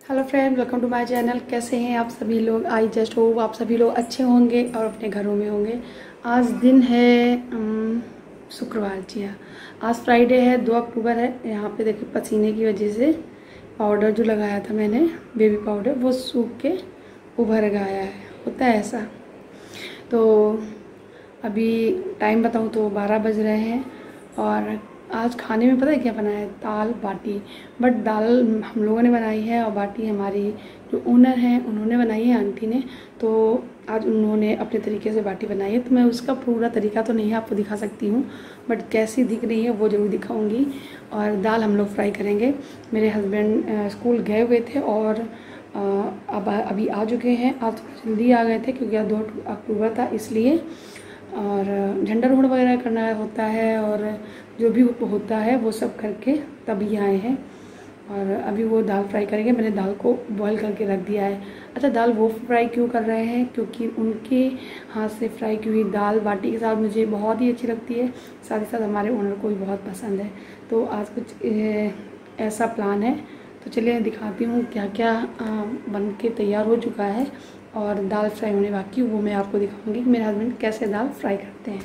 Hello friend, welcome to my channel. कैसे हैं आप सभी लोग? आई जस्ट होप आप सभी लोग अच्छे होंगे और अपने घरों में होंगे। आज दिन है शुक्रवार। जी हाँ, आज फ्राइडे है, 2 अक्टूबर है। यहाँ पे देखिए पसीने की वजह से पाउडर जो लगाया था मैंने, बेबी पाउडर, वो सूख के उभर गया है। होता है ऐसा। तो अभी टाइम बताऊँ तो 12 बज रहे हैं और आज खाने में पता है क्या बनाया है? दाल बाटी। बट दाल हम लोगों ने बनाई है और बाटी हमारी जो ओनर हैं उन्होंने बनाई है, आंटी ने। तो आज उन्होंने अपने तरीके से बाटी बनाई है, तो मैं उसका पूरा तरीका तो नहीं आपको दिखा सकती हूँ, बट कैसी दिख रही है वो ज़रूर दिखाऊंगी। और दाल हम लोग फ्राई करेंगे। मेरे हस्बैंड स्कूल गए हुए थे और अब अभी आ चुके हैं। आज थोड़ा जल्दी आ गए थे क्योंकि आज 2 अक्टूबर था इसलिए। और झंडा रोहड़ वगैरह करना होता है और जो भी होता है वो सब करके तभी आए हैं। और अभी वो दाल फ्राई करेंगे। मैंने दाल को बॉईल करके रख दिया है। अच्छा, दाल वो फ्राई क्यों कर रहे हैं? क्योंकि उनके हाथ से फ्राई की हुई दाल बाटी के साथ मुझे बहुत ही अच्छी लगती है, साथ ही साथ हमारे ओनर को भी बहुत पसंद है। तो आज कुछ ऐसा प्लान है। तो चलिए दिखाती हूँ क्या क्या बन के तैयार हो चुका है और दाल फ्राई होने बाकी, वो मैं आपको दिखाऊंगी कि मेरे हस्बैंड कैसे दाल फ्राई करते हैं।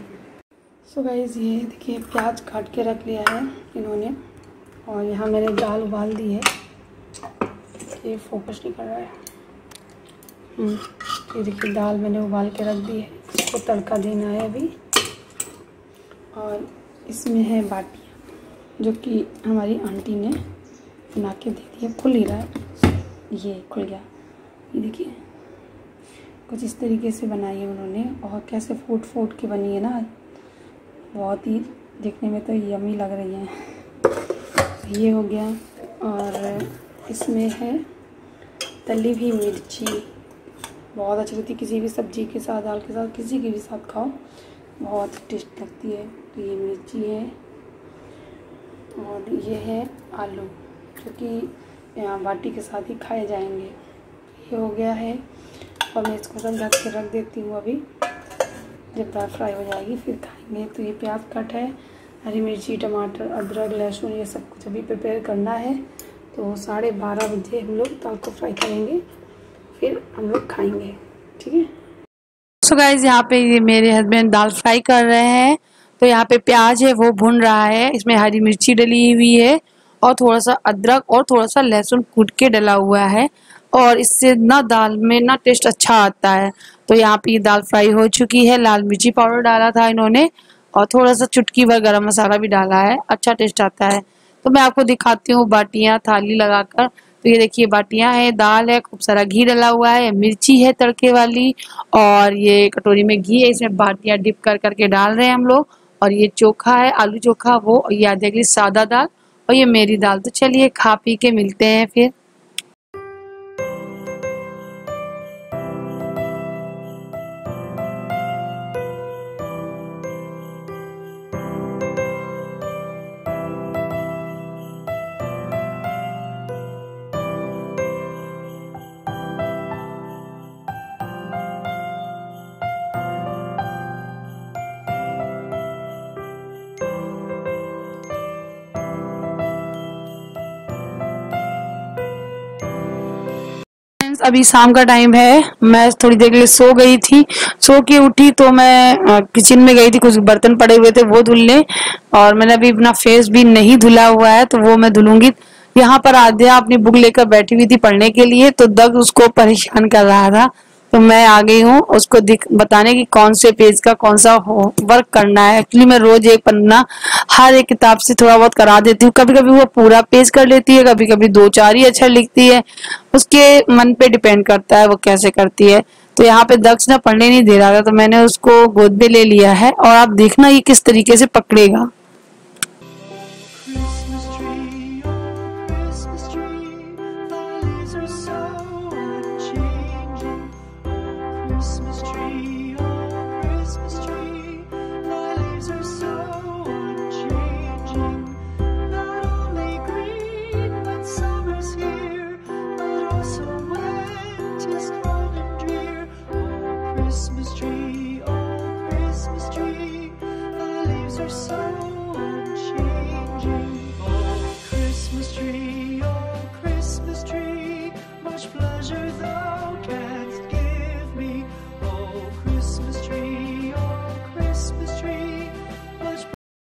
सो गाइस, ये देखिए प्याज काट के रख लिया है इन्होंने और यहाँ मैंने दाल उबाल दी है। ये फोकस नहीं कर रहा है। ये देखिए दाल मैंने उबाल के रख दी है, इसको तड़का देना है अभी। और इसमें है बाटियाँ जो कि हमारी आंटी ने बना के दे दी है। खुल ही रहा है, ये खुल गया। ये देखिए कुछ इस तरीके से बनाई है उन्होंने और कैसे फूट के बनी है ना, बहुत ही देखने में तो यम्मी लग रही है। ये हो गया। और इसमें है तली हुई मिर्ची, बहुत अच्छी लगती है किसी भी सब्जी के साथ, दाल के साथ, किसी के भी साथ खाओ, बहुत टेस्ट लगती है। तो ये मिर्ची है और ये है आलू जो कि यहाँ बाटी के साथ ही खाए जाएंगे। ये हो गया है और मैं इसको सब ढक के रख देती हूँ। अभी जब दाल फ्राई हो जाएगी फिर खाएंगे। तो ये प्याज कट है, हरी मिर्ची, टमाटर, अदरक, लहसुन, ये सब कुछ अभी प्रिपेयर करना है। तो 12:30 बजे हम लोग दाल को फ्राई करेंगे, फिर हम लोग खाएंगे। ठीक है। सो गाइस, यहाँ पे ये मेरे हस्बैंड दाल फ्राई कर रहे हैं। तो यहाँ पे प्याज है वो भुन रहा है, इसमें हरी मिर्ची डली हुई है और थोड़ा सा अदरक और थोड़ा सा लहसुन कूट के डला हुआ है और इससे ना दाल में ना टेस्ट अच्छा आता है। तो यहाँ पे ये दाल फ्राई हो चुकी है। लाल मिर्ची पाउडर डाला था इन्होंने और थोड़ा सा चुटकी भर गरम मसाला भी डाला है, अच्छा टेस्ट आता है। तो मैं आपको दिखाती हूँ बाटियाँ थाली लगाकर। तो ये देखिए बाटियाँ हैं, दाल है, खूब सारा घी डला हुआ है, मिर्ची है तड़के वाली और ये कटोरी में घी है, इसमें बाटियाँ डिप कर करके डाल रहे हैं हम लोग। और ये चोखा है, आलू चोखा, वो ये आधे अगली सादा दाल और ये मेरी दाल। तो चलिए खा पी के मिलते हैं फिर। अभी शाम का टाइम है, मैं थोड़ी देर के लिए सो गई थी। सो के उठी तो मैं किचन में गई थी, कुछ बर्तन पड़े हुए थे वो धुलने, और मैंने अभी अपना फेस भी नहीं धुला हुआ है तो वो मैं धुलूंगी। यहाँ पर आद्या अपनी बुक लेकर बैठी हुई थी पढ़ने के लिए, तो दग उसको परेशान कर रहा था। तो मैं आ गई हूँ उसको बताने की कौन से पेज का कौन सा वर्क करना है। एक्चुअली मैं रोज एक पन्ना हर एक किताब से थोड़ा बहुत करा देती हूँ। कभी कभी वो पूरा पेज कर लेती है, कभी कभी 2-4 ही अक्षर लिखती है, उसके मन पे डिपेंड करता है वो कैसे करती है। तो यहाँ पे दक्ष ना पढ़ने नहीं दे रहा था तो मैंने उसको गोद में ले लिया है और आप देखना ये किस तरीके से पकड़ेगा। Christmas tree, oh Christmas tree, the leaves are so unchanging. Oh Christmas tree,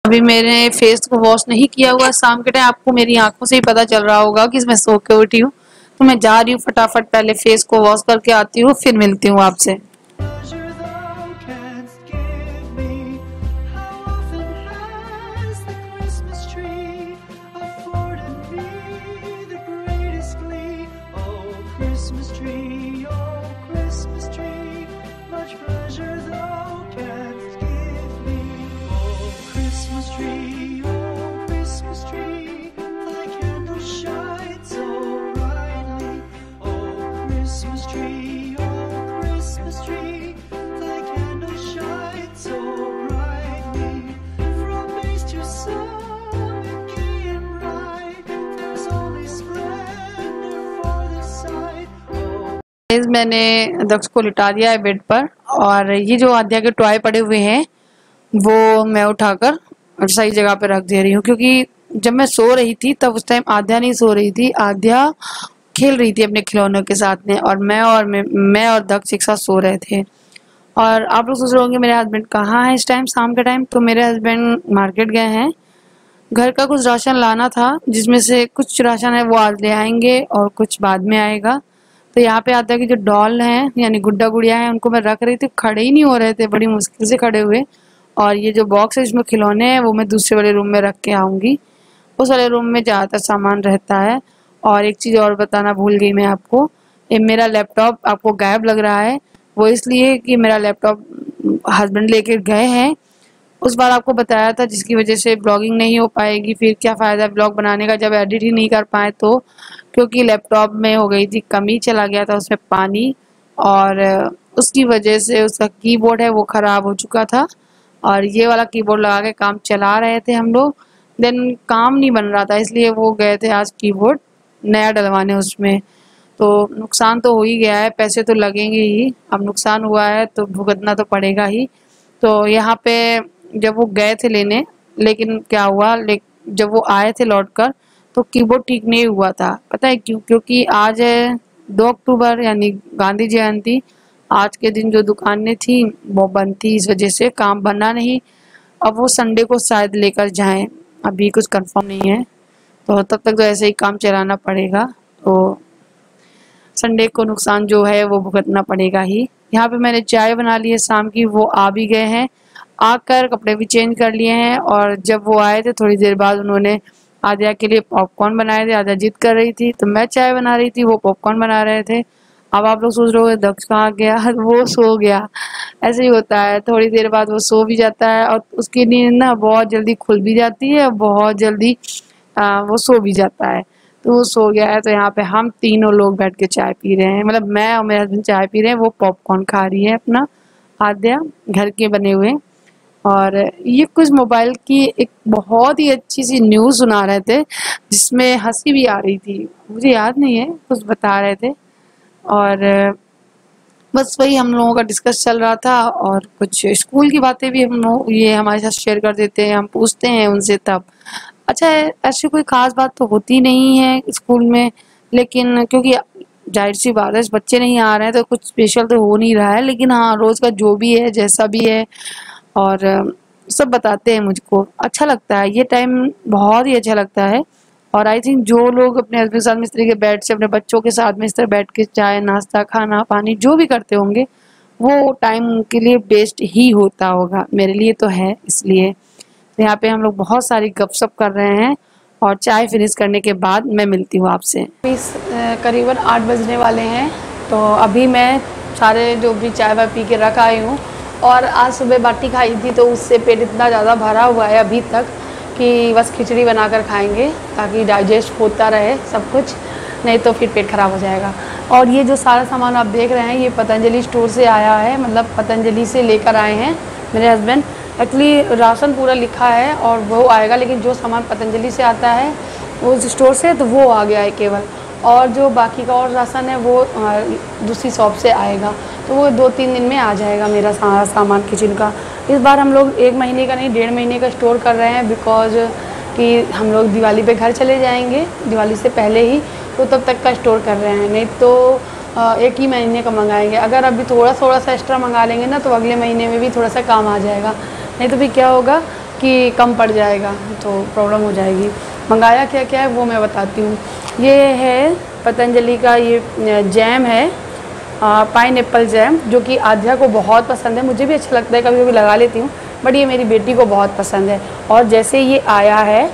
अभी मैंने फेस को वॉश नहीं किया हुआ शाम के टाइम, आपको मेरी आंखों से ही पता चल रहा होगा कि मैं सो के उठी हूँ। तो मैं जा रही हूँ फटाफट, पहले फेस को वॉश करके आती हूँ, फिर मिलती हूँ आपसे। Pleasure thou canst give me. How often has the Christmas tree afforded me the greatest glee? Oh, Christmas tree, much pleasure thou canst give me. Oh, Christmas tree, thy candle shines so brightly. Oh, Christmas tree, thy candle shines so brightly. From base to summit, gay and bright, there's only splendor for the sight. Oh, मैंने दक्ष को लिटा दिया है bed पर, और ये जो आद्या के टॉय पड़े हुए हैं वो मैं उठाकर सही जगह पे रख दे रही हूँ, क्योंकि जब मैं सो रही थी तब उस टाइम आद्या नहीं सो रही थी, आद्या खेल रही थी अपने खिलौनों के साथ में, और मैं और दक्ष एक साथ सो रहे थे। और आप लोग सोच रहे होंगे मेरे हस्बैंड कहाँ हैं इस टाइम, शाम के टाइम। तो मेरे हस्बैंड मार्केट गए हैं, घर का कुछ राशन लाना था, जिसमें से कुछ राशन है वो आज ले आएंगे और कुछ बाद में आएगा। तो यहाँ पे आद्या की जो डॉल हैं यानी गुड्डा गुड़िया हैं, उनको मैं रख रही थी, खड़े ही नहीं हो रहे थे, बड़ी मुश्किल से खड़े हुए। और ये जो बॉक्स है इसमें खिलौने हैं वो मैं दूसरे वाले रूम में रख के आऊँगी, उस वाले रूम में ज़्यादातर सामान रहता है। और एक चीज़ और बताना भूल गई मैं आपको, ये मेरा लैपटॉप आपको गायब लग रहा है, वो इसलिए कि मेरा लैपटॉप हस्बैंड लेके गए हैं। उस बार आपको बताया था, जिसकी वजह से ब्लॉगिंग नहीं हो पाएगी, फिर क्या फ़ायदा ब्लॉग बनाने का जब एडिट ही नहीं कर पाए तो, क्योंकि लैपटॉप में हो गई थी कमी, चला गया था उसमें पानी, और उसकी वजह से उसका कीबोर्ड है वो ख़राब हो चुका था। और ये वाला कीबोर्ड लगा के काम चला रहे थे हम लोग, देन काम नहीं बन रहा था, इसलिए वो गए थे आज कीबोर्ड नया डलवाने उसमें। तो नुकसान तो हो ही गया है, पैसे तो लगेंगे ही, अब नुकसान हुआ है तो भुगतना तो पड़ेगा ही। तो यहाँ पे जब वो गए थे लेने, लेकिन क्या हुआ, जब वो आए थे लौटकर तो कीबोर्ड ठीक नहीं हुआ था। पता है क्यों? क्योंकि आज है 2 अक्टूबर यानी गांधी जयंती, आज के दिन जो दुकानें थी वो बंद थी, इस वजह से काम बना नहीं। अब वो संडे को शायद लेकर जाएं, अभी कुछ कंफर्म नहीं है, तो तब तक तो ऐसे ही काम चलाना पड़ेगा। तो संडे को नुकसान जो है वो भुगतना पड़ेगा ही। यहाँ पे मैंने चाय बना ली है शाम की, वो आ भी गए हैं, आकर कपड़े भी चेंज कर लिए हैं। और जब वो आए थे थोड़ी देर बाद उन्होंने आद्या के लिए पॉपकॉर्न बनाए थे, आद्या जिद कर रही थी तो मैं चाय बना रही थी, वो पॉपकॉर्न बना रहे थे। अब आप लोग सोच रहे हो दक्ष कहाँ गया, वो सो गया। ऐसे ही होता है, थोड़ी देर बाद वो सो भी जाता है, और उसकी नींद ना बहुत जल्दी खुल भी जाती है, बहुत जल्दी वो सो भी जाता है। तो वो सो गया है, तो यहाँ पे हम तीनों लोग बैठ के चाय पी रहे हैं, मतलब मैं और मेरे हस्बैंड चाय पी रहे हैं, वो पॉपकॉर्न खा रही है अपना आद्या, घर के बने हुए। और ये कुछ मोबाइल की एक बहुत ही अच्छी सी न्यूज़ सुना रहे थे, जिसमें हंसी भी आ रही थी, मुझे याद नहीं है, कुछ बता रहे थे। और बस वही हम लोगों का डिस्कस चल रहा था, और कुछ स्कूल की बातें भी हम लोग ये हमारे साथ शेयर कर देते हैं, हम पूछते हैं उनसे तब। अच्छा है, ऐसी कोई ख़ास बात तो होती नहीं है स्कूल में, लेकिन क्योंकि जाहिर सी बात है बच्चे नहीं आ रहे हैं तो कुछ स्पेशल तो हो नहीं रहा है, लेकिन हाँ रोज़ का जो भी है जैसा भी है, और सब बताते हैं, मुझको अच्छा लगता है, ये टाइम बहुत ही अच्छा लगता है। और आई थिंक जो लोग अपने हस्बैंड के साथ में इस तरीके बैठ से अपने बच्चों के साथ में इस तरह बैठ के चाय नाश्ता खाना पानी जो भी करते होंगे, वो टाइम उनके लिए बेस्ट ही होता होगा, मेरे लिए तो है। इसलिए तो यहाँ पे हम लोग बहुत सारी गपशप कर रहे हैं, और चाय फिनिश करने के बाद मैं मिलती हूँ आपसे। करीबन 8 बजने वाले हैं, तो अभी मैं सारे जो भी चाय वाय पी के रख आई हूँ, और आज सुबह बाटी खाई थी तो उससे पेट इतना ज़्यादा भरा हुआ है अभी तक कि बस खिचड़ी बनाकर खाएंगे ताकि डाइजेस्ट होता रहे सब कुछ, नहीं तो फिर पेट खराब हो जाएगा। और ये जो सारा सामान आप देख रहे हैं ये पतंजलि स्टोर से आया है, मतलब पतंजलि से लेकर आए हैं मेरे हस्बैंड। एक्चुअली राशन पूरा लिखा है और वो आएगा, लेकिन जो सामान पतंजलि से आता है उस स्टोर से तो वो आ गया है केवल, और जो बाकी का और राशन है वो दूसरी शॉप से आएगा, तो वो 2-3 दिन में आ जाएगा मेरा सारा सामान किचन का। इस बार हम लोग 1 महीने का नहीं 1.5 महीने का स्टोर कर रहे हैं, बिकॉज कि हम लोग दिवाली पे घर चले जाएंगे, दिवाली से पहले ही, तो तब तक का स्टोर कर रहे हैं, नहीं तो 1 ही महीने का मंगाएंगे। अगर अभी थोड़ा सा एक्स्ट्रा मंगा लेंगे ना तो अगले महीने में भी थोड़ा सा काम आ जाएगा, नहीं तो फिर क्या होगा कि कम पड़ जाएगा तो प्रॉब्लम हो जाएगी। मंगाया क्या क्या है वो मैं बताती हूँ। ये है पतंजलि का ये जैम है, पाइनएप्पल जैम, जो कि आध्या को बहुत पसंद है। मुझे भी अच्छा लगता है, कभी कभी लगा लेती हूँ, बट ये मेरी बेटी को बहुत पसंद है। और जैसे ये आया है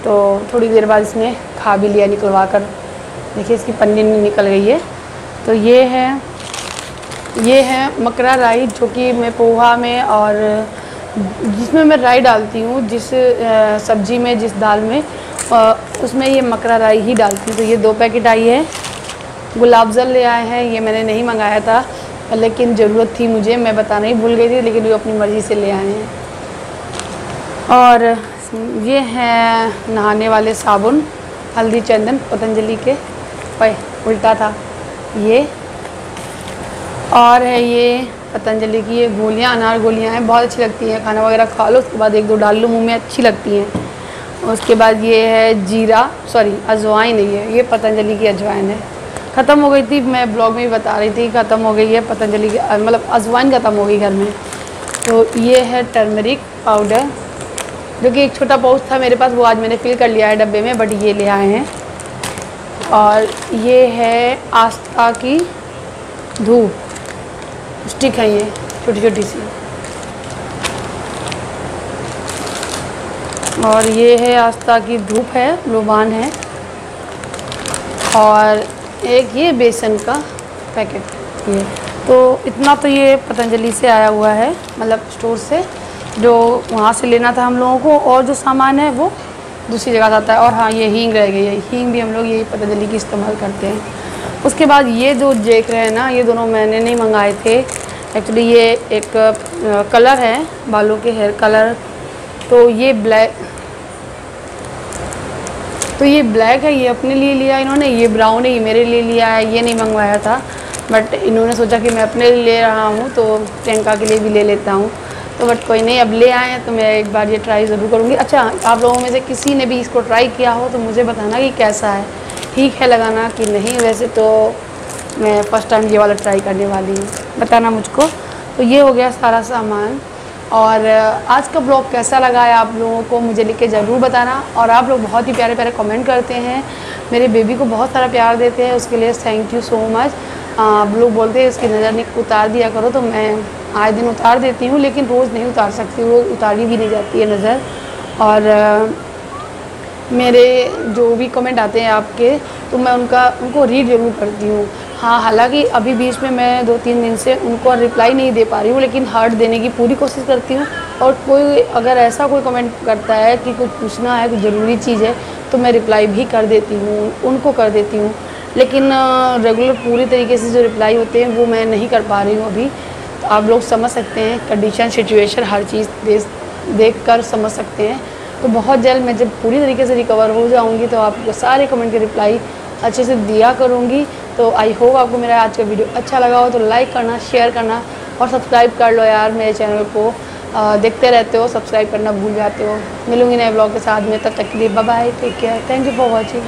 तो थोड़ी देर बाद इसने खा भी लिया निकलवा कर। देखिए इसकी पन्नी निकल गई है। तो ये है मकरा राई, जो कि मैं पोहा में और जिसमें मैं राई डालती हूँ, जिस सब्जी में, जिस दाल में, उसमें ये मकरा राई ही डालती हूँ। तो ये 2 पैकेट आई है। गुलाब जल ले आए हैं, ये मैंने नहीं मंगाया था लेकिन ज़रूरत थी मुझे, मैं बताना ही भूल गई थी, लेकिन वो अपनी मर्ज़ी से ले आए हैं। और ये हैं नहाने वाले साबुन, हल्दी चंदन पतंजलि के, उल्टा था ये। और है ये पतंजलि की ये गोलियाँ, अनार गोलियाँ हैं, बहुत अच्छी लगती हैं। खाना वगैरह खा लो, उसके बाद 1-2 डाल लो मुँह में, अच्छी लगती हैं। उसके बाद ये है जीरा, सॉरी अजवाइन है ये पतंजलि की अजवाइन है। ख़त्म हो गई थी, मैं ब्लॉग में भी बता रही थी, ख़त्म हो गई है पतंजलि की, मतलब अजवाइन ख़त्म हो गई घर में। तो ये है टर्मरिक पाउडर, जो कि एक छोटा पाउच था मेरे पास, वो आज मैंने फिल कर लिया है डब्बे में, बट ये ले आए हैं। और ये है आस्था की धूप स्टिक है, ये छोटी छोटी सी। और ये है आस्था की धूप है, लोबान है। और एक ये बेसन का पैकेट ये। तो इतना तो ये पतंजलि से आया हुआ है, मतलब स्टोर से, जो वहाँ से लेना था हम लोगों को। और जो सामान है वो दूसरी जगह से आता है। और हाँ, ये हींग रह गई है, हींग भी हम लोग यही पतंजलि की इस्तेमाल करते हैं। उसके बाद ये जो देख रहे हैं ना, ये दोनों मैंने नहीं मंगाए थे एक्चुअली। ये एक कलर है बालों के, हेयर कलर। तो ये ब्लैक है, ये अपने लिए लिया इन्होंने। ये ब्राउन है, ये मेरे लिए लिया है। ये नहीं मंगवाया था, बट इन्होंने सोचा कि मैं अपने लिए ले रहा हूँ तो प्रियंका के लिए भी ले लेता हूँ। तो बट कोई नहीं, अब ले आए हैं तो मैं एक बार ये ट्राई ज़रूर करूँगी। अच्छा, आप लोगों में से किसी ने भी इसको ट्राई किया हो तो मुझे बताना कि कैसा है, ठीक है लगाना कि नहीं। वैसे तो मैं फ़र्स्ट टाइम ये वाला ट्राई करने वाली हूँ, बताना मुझको। तो ये हो गया सारा सामान। और आज का ब्लॉग कैसा लगा है आप लोगों को मुझे लिख के ज़रूर बताना। और आप लोग बहुत ही प्यारे प्यारे कमेंट करते हैं, मेरे बेबी को बहुत सारा प्यार देते हैं, उसके लिए थैंक यू सो मच। आप लोग बोलते हैं इसकी नज़र उतार दिया करो, तो मैं आए दिन उतार देती हूँ, लेकिन रोज़ नहीं उतार सकती, रोज़ उतारी भी नहीं जाती है नज़र। और मेरे जो भी कमेंट आते हैं आपके, तो मैं उनको रीड ज़रूर करती हूँ। हाँ, हालांकि अभी बीच में मैं 2-3 दिन से उनको रिप्लाई नहीं दे पा रही हूँ, लेकिन हार्ट देने की पूरी कोशिश करती हूँ। और कोई अगर ऐसा कोई कमेंट करता है कि कुछ पूछना है, कुछ ज़रूरी चीज़ है, तो मैं रिप्लाई भी कर देती हूँ, उनको कर देती हूँ। लेकिन रेगुलर पूरी तरीके से जो रिप्लाई होते हैं वो मैं नहीं कर पा रही हूँ अभी। तो आप लोग समझ सकते हैं, कंडीशन, सिचुएशन, हर चीज़ देख कर समझ सकते हैं। तो बहुत जल्द मैं जब पूरी तरीके से रिकवर हो जाऊँगी तो आपको सारे कमेंट के रिप्लाई अच्छे से दिया करूँगी। तो आई होप आपको मेरा आज का वीडियो अच्छा लगा हो तो लाइक करना, शेयर करना और सब्सक्राइब कर लो यार मेरे चैनल को। देखते रहते हो, सब्सक्राइब करना भूल जाते हो। मिलूँगी नए ब्लॉग के साथ में, तब तक के लिए bye bye, take care, thank you for watching.